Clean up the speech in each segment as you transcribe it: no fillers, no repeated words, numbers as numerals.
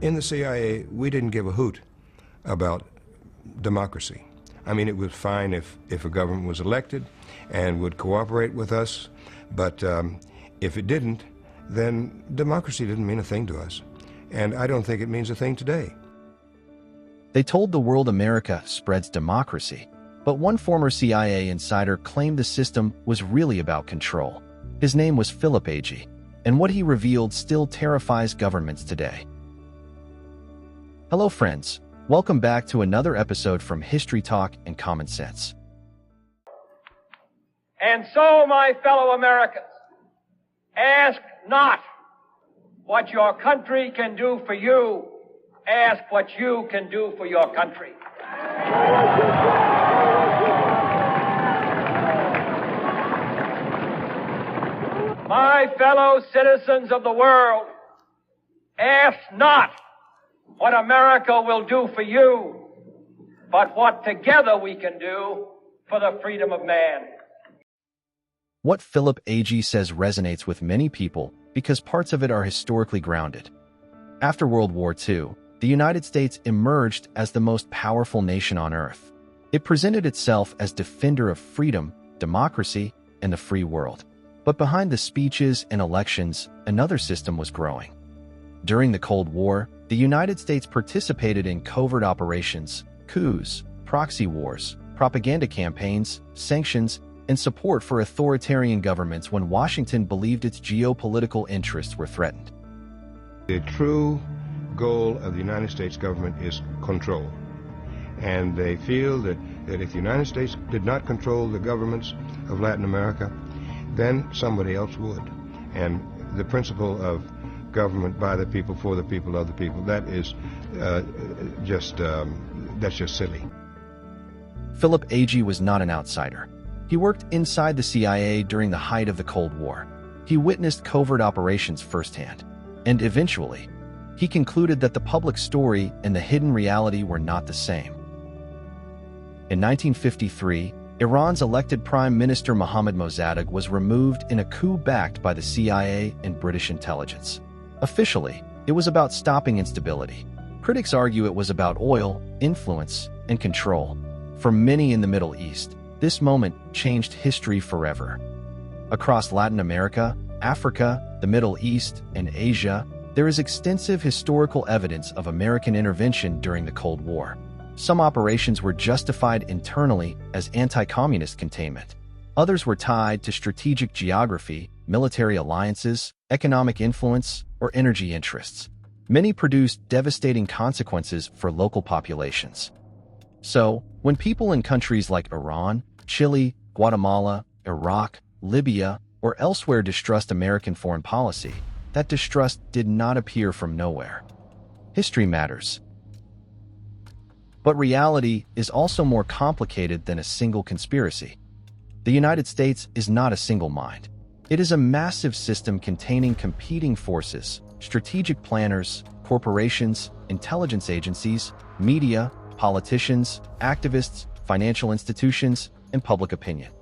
In the CIA, we didn't give a hoot about democracy. I mean, it was fine if a government was elected and would cooperate with us, but if it didn't, then democracy didn't mean a thing to us. And I don't think it means a thing today. They told the world America spreads democracy, but one former CIA insider claimed the system was really about control. His name was Philip Agee, and what he revealed still terrifies governments today. Hello friends, welcome back to another episode from History Talk and Common Sense. And so, my fellow Americans, ask not what your country can do for you, ask what you can do for your country. My fellow citizens of the world, ask not what America will do for you, but what together we can do for the freedom of man. What Philip Agee says resonates with many people because parts of it are historically grounded. After World War II, the United States emerged as the most powerful nation on earth. It presented itself as defender of freedom, democracy, and the free world. But behind the speeches and elections, another system was growing. During the Cold War, the United States participated in covert operations, coups, proxy wars, propaganda campaigns, sanctions, and support for authoritarian governments when Washington believed its geopolitical interests were threatened. The true goal of the United States government is control. And they feel that if the United States did not control the governments of Latin America, then somebody else would. And the principle of government by the people, for the people, of the people, that is that's just silly. Philip Agee was not an outsider. He worked inside the CIA during the height of the Cold War. He witnessed covert operations firsthand, and eventually, he concluded that the public story and the hidden reality were not the same. In 1953, Iran's elected Prime Minister Mohammad Mossadegh was removed in a coup backed by the CIA and British intelligence. Officially, it was about stopping instability. Critics argue it was about oil, influence, and control. For many in the Middle East, this moment changed history forever. Across Latin America, Africa, the Middle East, and Asia, there is extensive historical evidence of American intervention during the Cold War. Some operations were justified internally as anti-communist containment. Others were tied to strategic geography, military alliances, economic influence, or energy interests. Many produced devastating consequences for local populations. So, when people in countries like Iran, Chile, Guatemala, Iraq, Libya, or elsewhere distrust American foreign policy, that distrust did not appear from nowhere. History matters. But reality is also more complicated than a single conspiracy. The United States is not a single mind. It is a massive system containing competing forces, strategic planners, corporations, intelligence agencies, media, politicians, activists, financial institutions, and public opinion.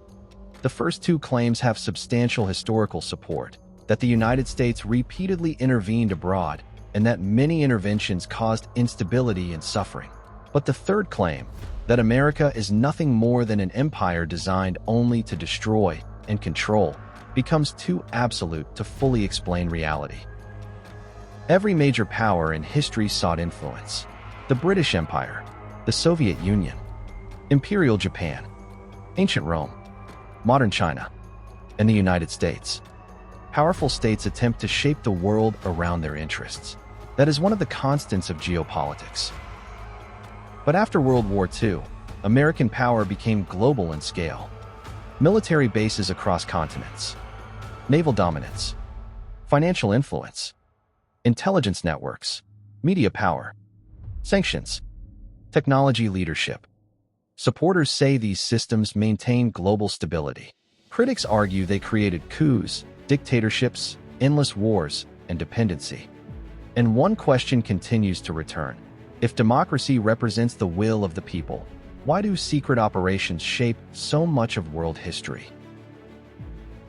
The first two claims have substantial historical support, that the United States repeatedly intervened abroad and that many interventions caused instability and suffering. But the third claim, that America is nothing more than an empire designed only to destroy and control, becomes too absolute to fully explain reality. Every major power in history sought influence. The British Empire, the Soviet Union, Imperial Japan, ancient Rome, modern China, and the United States. Powerful states attempt to shape the world around their interests. That is one of the constants of geopolitics. But after World War II, American power became global in scale. Military bases across continents, naval dominance, financial influence, intelligence networks, media power, sanctions, technology leadership. Supporters say these systems maintain global stability. Critics argue they created coups, dictatorships, endless wars, and dependency. And one question continues to return. If democracy represents the will of the people, why do secret operations shape so much of world history?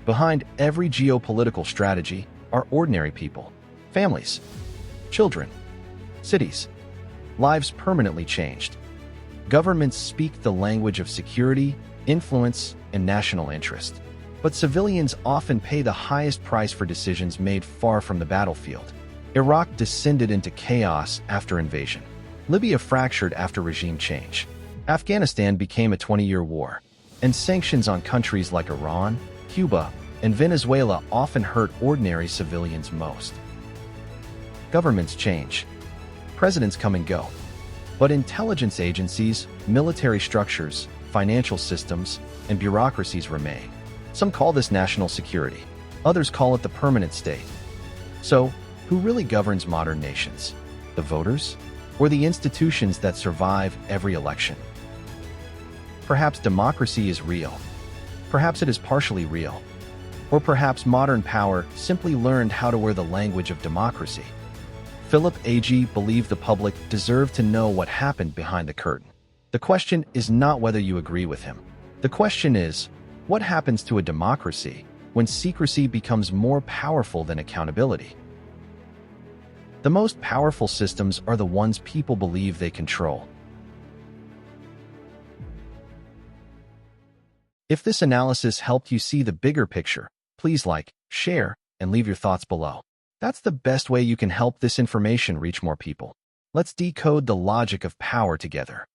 Behind every geopolitical strategy are ordinary people, families, children, cities. Lives permanently changed. Governments speak the language of security, influence, and national interest. But civilians often pay the highest price for decisions made far from the battlefield. Iraq descended into chaos after invasion. Libya fractured after regime change. Afghanistan became a 20-year war. And sanctions on countries like Iran, Cuba, and Venezuela often hurt ordinary civilians most. Governments change. Presidents come and go. But intelligence agencies, military structures, financial systems, and bureaucracies remain. Some call this national security. Others call it the permanent state. So, who really governs modern nations? The voters? Or the institutions that survive every election? Perhaps democracy is real. Perhaps it is partially real. Or perhaps modern power simply learned how to wear the language of democracy. Philip Agee believed the public deserved to know what happened behind the curtain. The question is not whether you agree with him. The question is, what happens to a democracy when secrecy becomes more powerful than accountability? The most powerful systems are the ones people believe they control. If this analysis helped you see the bigger picture, please like, share, and leave your thoughts below. That's the best way you can help this information reach more people. Let's decode the logic of power together.